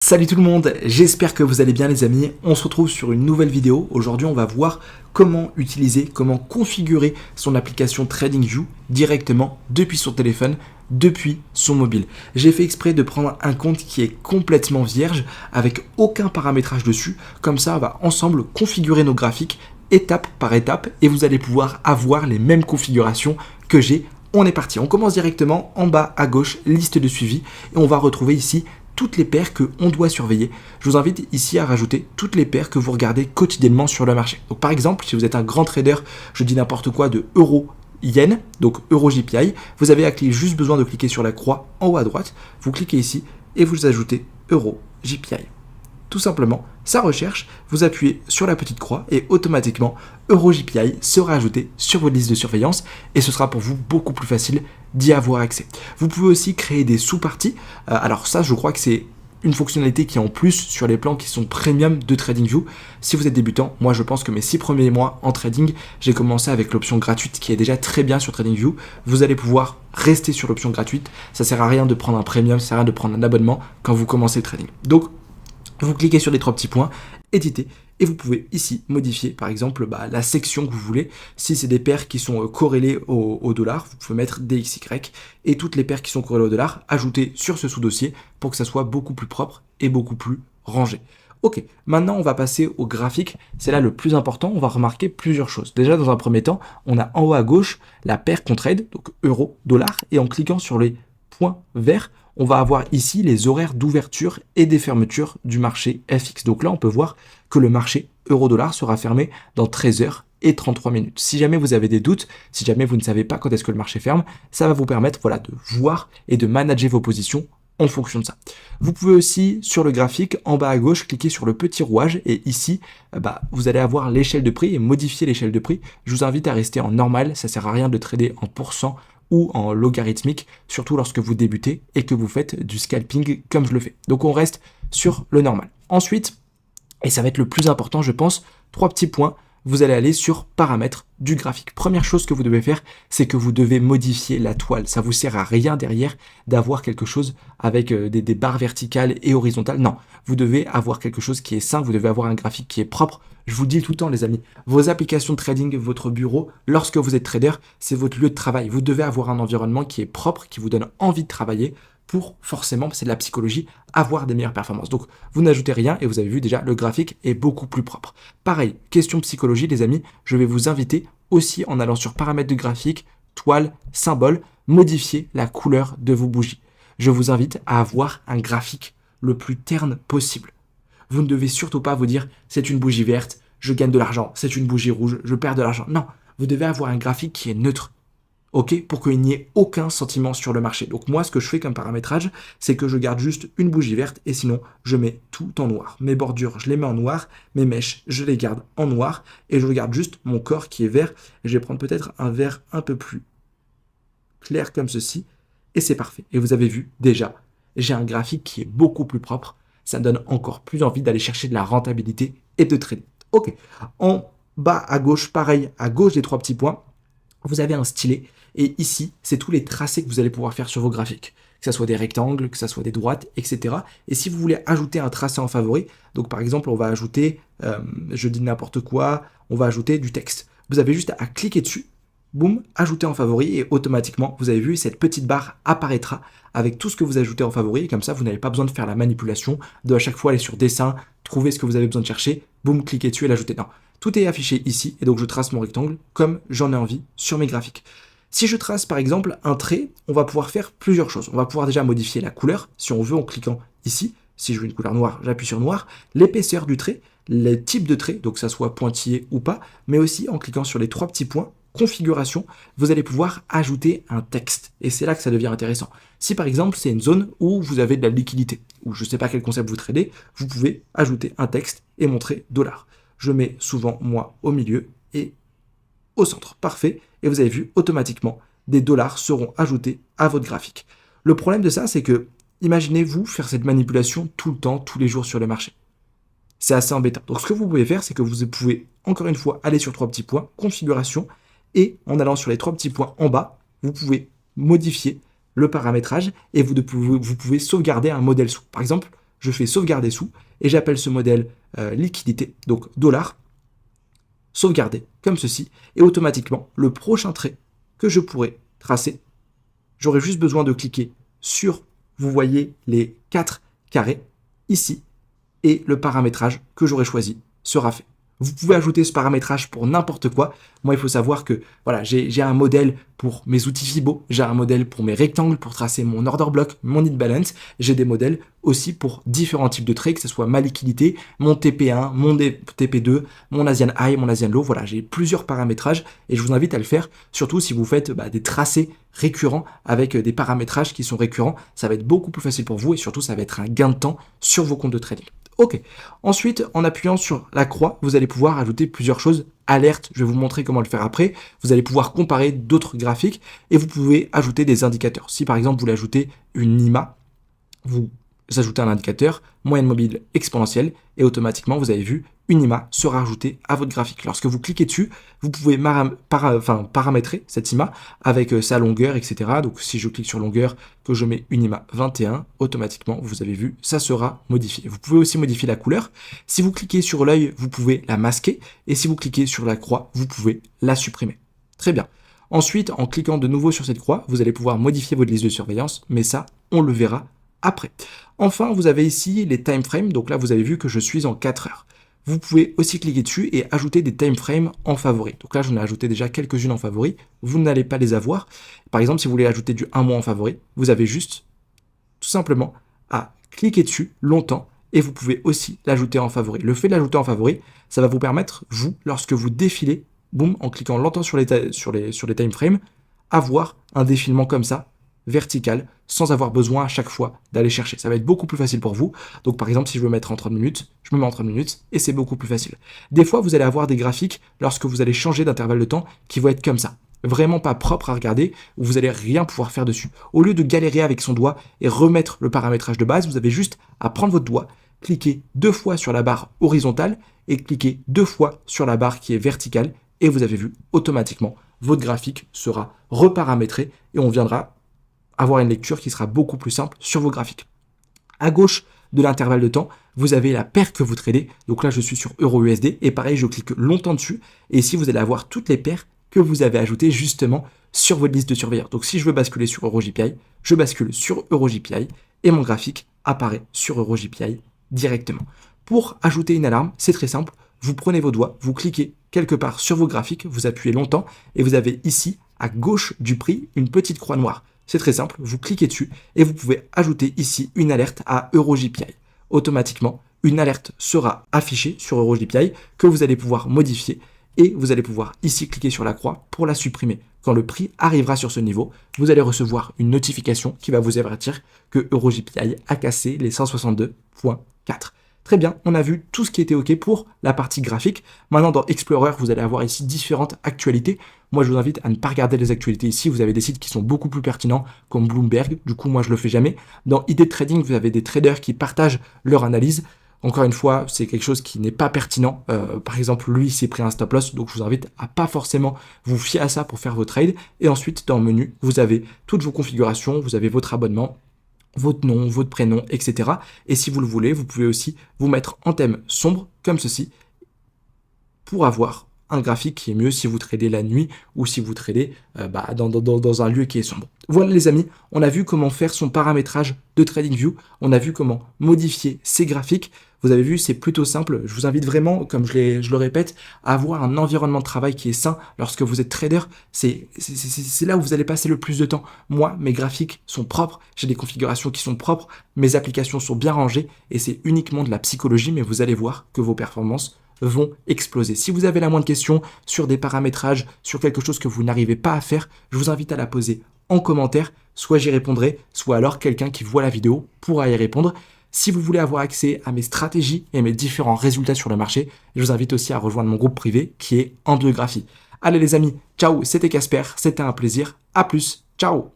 Salut tout le monde, j'espère que vous allez bien les amis, on se retrouve sur une nouvelle vidéo. Aujourd'hui on va voir comment utiliser, comment configurer son application TradingView directement depuis son téléphone, depuis son mobile. J'ai fait exprès de prendre un compte qui est complètement vierge, avec aucun paramétrage dessus, comme ça on va ensemble configurer nos graphiques étape par étape et vous allez pouvoir avoir les mêmes configurations que j'ai. On est parti, on commence directement en bas à gauche, liste de suivi, et on va retrouver ici toutes les paires qu'on doit surveiller. Je vous invite ici à rajouter toutes les paires que vous regardez quotidiennement sur le marché. Donc par exemple, si vous êtes un grand trader, je dis n'importe quoi, de euro yen, donc euro JPY, vous avez juste besoin de cliquer sur la croix en haut à droite, vous cliquez ici et vous ajoutez euro JPY. Tout simplement, ça recherche, vous appuyez sur la petite croix et automatiquement EuroJPY sera ajouté sur votre liste de surveillance et ce sera pour vous beaucoup plus facile d'y avoir accès. Vous pouvez aussi créer des sous-parties. Alors ça, je crois que c'est une fonctionnalité qui est en plus sur les plans qui sont premium de TradingView. Si vous êtes débutant, moi je pense que mes 6 premiers mois en trading, j'ai commencé avec l'option gratuite qui est déjà très bien sur TradingView. Vous allez pouvoir rester sur l'option gratuite. Ça sert à rien de prendre un premium, ça sert à rien de prendre un abonnement quand vous commencez le trading. Donc, vous cliquez sur les 3 petits points, éditer, et vous pouvez ici modifier par exemple la section que vous voulez. Si c'est des paires qui sont corrélées au dollar, vous pouvez mettre DXY, et toutes les paires qui sont corrélées au dollar, ajouter sur ce sous-dossier pour que ça soit beaucoup plus propre et beaucoup plus rangé. Ok, maintenant on va passer au graphique, c'est là le plus important, on va remarquer plusieurs choses. Déjà dans un premier temps, on a en haut à gauche la paire qu'on trade, donc euro, dollar, et en cliquant sur les points verts, on va avoir ici les horaires d'ouverture et des fermetures du marché FX. Donc là, on peut voir que le marché euro-dollar sera fermé dans 13h et 33 minutes. Si jamais vous avez des doutes, si jamais vous ne savez pas quand est-ce que le marché ferme, ça va vous permettre de voir et de manager vos positions en fonction de ça. Vous pouvez aussi, sur le graphique, en bas à gauche, cliquer sur le petit rouage et ici, vous allez avoir l'échelle de prix et modifier l'échelle de prix. Je vous invite à rester en normal, ça sert à rien de trader en pourcent ou en logarithmique, surtout lorsque vous débutez et que vous faites du scalping comme je le fais. Donc on reste sur le normal. Ensuite, et ça va être le plus important je pense, 3 petits points, vous allez aller sur paramètres du graphique. Première chose que vous devez faire, c'est que vous devez modifier la toile. Ça vous sert à rien derrière d'avoir quelque chose avec des barres verticales et horizontales. Non, vous devez avoir quelque chose qui est simple, vous devez avoir un graphique qui est propre. Je vous le dis tout le temps les amis, vos applications de trading, votre bureau, lorsque vous êtes trader, c'est votre lieu de travail. Vous devez avoir un environnement qui est propre, qui vous donne envie de travailler pour forcément, c'est de la psychologie, avoir des meilleures performances. Donc vous n'ajoutez rien et vous avez vu déjà, le graphique est beaucoup plus propre. Pareil, question psychologie les amis, je vais vous inviter aussi en allant sur paramètres du graphique, toile, symbole, modifier la couleur de vos bougies. Je vous invite à avoir un graphique le plus terne possible. Vous ne devez surtout pas vous dire c'est une bougie verte, je gagne de l'argent, c'est une bougie rouge, je perds de l'argent. Non, vous devez avoir un graphique qui est neutre. Ok, pour qu'il n'y ait aucun sentiment sur le marché. Donc moi, ce que je fais comme paramétrage, c'est que je garde juste une bougie verte et sinon, je mets tout en noir. Mes bordures, je les mets en noir, mes mèches, je les garde en noir et je regarde juste mon corps qui est vert. Et je vais prendre peut-être un vert un peu plus clair comme ceci et c'est parfait. Et vous avez vu, déjà, j'ai un graphique qui est beaucoup plus propre. Ça me donne encore plus envie d'aller chercher de la rentabilité et de trader. Ok, en bas à gauche, pareil, à gauche des 3 petits points, vous avez un stylet. Et ici, c'est tous les tracés que vous allez pouvoir faire sur vos graphiques. Que ce soit des rectangles, que ce soit des droites, etc. Et si vous voulez ajouter un tracé en favori, donc par exemple, on va ajouter, je dis n'importe quoi, on va ajouter du texte. Vous avez juste à cliquer dessus, boum, ajouter en favori, et automatiquement, vous avez vu, cette petite barre apparaîtra avec tout ce que vous ajoutez en favori. Et comme ça, vous n'avez pas besoin de faire la manipulation, de à chaque fois aller sur dessin, trouver ce que vous avez besoin de chercher, boum, cliquez dessus et l'ajouter. Non, tout est affiché ici, et donc je trace mon rectangle comme j'en ai envie sur mes graphiques. Si je trace par exemple un trait, on va pouvoir faire plusieurs choses. On va pouvoir déjà modifier la couleur, si on veut, en cliquant ici. Si je veux une couleur noire, j'appuie sur noir. L'épaisseur du trait, les types de traits, donc que ça soit pointillé ou pas, mais aussi en cliquant sur les 3 petits points, configuration, vous allez pouvoir ajouter un texte. Et c'est là que ça devient intéressant. Si par exemple c'est une zone où vous avez de la liquidité, ou je ne sais pas quel concept vous tradez, vous pouvez ajouter un texte et montrer $. Je mets souvent moi au milieu et au centre. Parfait. Et vous avez vu, automatiquement, des dollars seront ajoutés à votre graphique. Le problème de ça, c'est que, imaginez-vous faire cette manipulation tout le temps, tous les jours sur le marché. C'est assez embêtant. Donc ce que vous pouvez faire, c'est que vous pouvez, encore une fois, aller sur 3 petits points, configuration, et en allant sur les 3 petits points en bas, vous pouvez modifier le paramétrage et vous pouvez sauvegarder un modèle sous. Par exemple, je fais sauvegarder sous et j'appelle ce modèle liquidité, donc dollar, sauvegarder comme ceci, et automatiquement, le prochain trait que je pourrais tracer, j'aurai juste besoin de cliquer sur, vous voyez, les 4 carrés ici, et le paramétrage que j'aurai choisi sera fait. Vous pouvez ajouter ce paramétrage pour n'importe quoi. Moi, il faut savoir que voilà, j'ai un modèle pour mes outils Fibo, j'ai un modèle pour mes rectangles, pour tracer mon order block, mon hit balance. J'ai des modèles aussi pour différents types de trades, que ce soit ma liquidité, mon TP1, mon TP2, mon Asian High, mon Asian Low. Voilà, j'ai plusieurs paramétrages et je vous invite à le faire, surtout si vous faites des tracés récurrents avec des paramétrages qui sont récurrents. Ça va être beaucoup plus facile pour vous et surtout, ça va être un gain de temps sur vos comptes de trading. Ok. Ensuite, en appuyant sur la croix, vous allez pouvoir ajouter plusieurs choses. Alerte, je vais vous montrer comment le faire après. Vous allez pouvoir comparer d'autres graphiques et vous pouvez ajouter des indicateurs. Si par exemple, vous voulez ajouter une IMA, vous ajoutez un indicateur, moyenne mobile exponentielle, et automatiquement, vous avez vu, une IMA sera ajoutée à votre graphique. Lorsque vous cliquez dessus, vous pouvez paramétrer cette IMA avec sa longueur, etc. Donc si je clique sur longueur, que je mets une IMA 21, automatiquement, vous avez vu, ça sera modifié. Vous pouvez aussi modifier la couleur. Si vous cliquez sur l'œil, vous pouvez la masquer, et si vous cliquez sur la croix, vous pouvez la supprimer. Très bien. Ensuite, en cliquant de nouveau sur cette croix, vous allez pouvoir modifier votre liste de surveillance, mais ça, on le verra après. Enfin, vous avez ici les time frames. Donc là, vous avez vu que je suis en 4 heures. Vous pouvez aussi cliquer dessus et ajouter des time frames en favori. Donc là, j'en ai ajouté déjà quelques-unes en favori. Vous n'allez pas les avoir. Par exemple, si vous voulez ajouter du 1 mois en favori, vous avez juste tout simplement à cliquer dessus longtemps et vous pouvez aussi l'ajouter en favori. Le fait de l'ajouter en favori, ça va vous permettre, vous, lorsque vous défilez, boum, en cliquant longtemps sur les time frames, avoir un défilement comme ça, vertical, sans avoir besoin à chaque fois d'aller chercher. Ça va être beaucoup plus facile pour vous. Donc par exemple, si je veux mettre en 30 minutes, je me mets en 30 minutes et c'est beaucoup plus facile. Des fois, vous allez avoir des graphiques lorsque vous allez changer d'intervalle de temps qui vont être comme ça. Vraiment pas propre à regarder, où vous allez rien pouvoir faire dessus. Au lieu de galérer avec son doigt et remettre le paramétrage de base, vous avez juste à prendre votre doigt, cliquer 2 fois sur la barre horizontale et cliquer 2 fois sur la barre qui est verticale et vous avez vu automatiquement votre graphique sera reparamétré et on viendra avoir une lecture qui sera beaucoup plus simple sur vos graphiques. À gauche de l'intervalle de temps, vous avez la paire que vous tradez. Donc là, je suis sur EURUSD et pareil, je clique longtemps dessus. Et ici, vous allez avoir toutes les paires que vous avez ajoutées justement sur votre liste de surveilleurs. Donc si je veux basculer sur EuroJPI, je bascule sur EuroJPI et mon graphique apparaît sur EuroJPI directement. Pour ajouter une alarme, c'est très simple. Vous prenez vos doigts, vous cliquez quelque part sur vos graphiques, vous appuyez longtemps et vous avez ici, à gauche du prix, une petite croix noire. C'est très simple, vous cliquez dessus et vous pouvez ajouter ici une alerte à EuroJPI. Automatiquement, une alerte sera affichée sur EuroJPI que vous allez pouvoir modifier et vous allez pouvoir ici cliquer sur la croix pour la supprimer. Quand le prix arrivera sur ce niveau, vous allez recevoir une notification qui va vous avertir que EuroJPI a cassé les 162.4. Très bien, on a vu tout ce qui était OK pour la partie graphique. Maintenant, dans Explorer, vous allez avoir ici différentes actualités. Moi, je vous invite à ne pas regarder les actualités ici. Vous avez des sites qui sont beaucoup plus pertinents, comme Bloomberg. Du coup, moi, je le fais jamais. Dans ID Trading, vous avez des traders qui partagent leur analyse. Encore une fois, c'est quelque chose qui n'est pas pertinent. Par exemple, lui, il s'est pris un stop loss. Donc, je vous invite à pas forcément vous fier à ça pour faire vos trades. Et ensuite, dans le menu, vous avez toutes vos configurations. Vous avez votre abonnement, votre nom, votre prénom, etc. Et si vous le voulez, vous pouvez aussi vous mettre en thème sombre, comme ceci, pour avoir un graphique qui est mieux si vous tradez la nuit ou si vous tradez dans un lieu qui est sombre. Voilà les amis, on a vu comment faire son paramétrage de TradingView, on a vu comment modifier ses graphiques. Vous avez vu, c'est plutôt simple. Je vous invite vraiment, comme je le répète, à avoir un environnement de travail qui est sain lorsque vous êtes trader. C'est là où vous allez passer le plus de temps. Moi, mes graphiques sont propres, j'ai des configurations qui sont propres, mes applications sont bien rangées et c'est uniquement de la psychologie, mais vous allez voir que vos performances vont exploser. Si vous avez la moindre question sur des paramétrages, sur quelque chose que vous n'arrivez pas à faire, je vous invite à la poser en commentaire. Soit j'y répondrai, soit alors quelqu'un qui voit la vidéo pourra y répondre. Si vous voulez avoir accès à mes stratégies et mes différents résultats sur le marché, je vous invite aussi à rejoindre mon groupe privé qui est Angiographie. Allez les amis, ciao, c'était Casper, c'était un plaisir, à plus, ciao.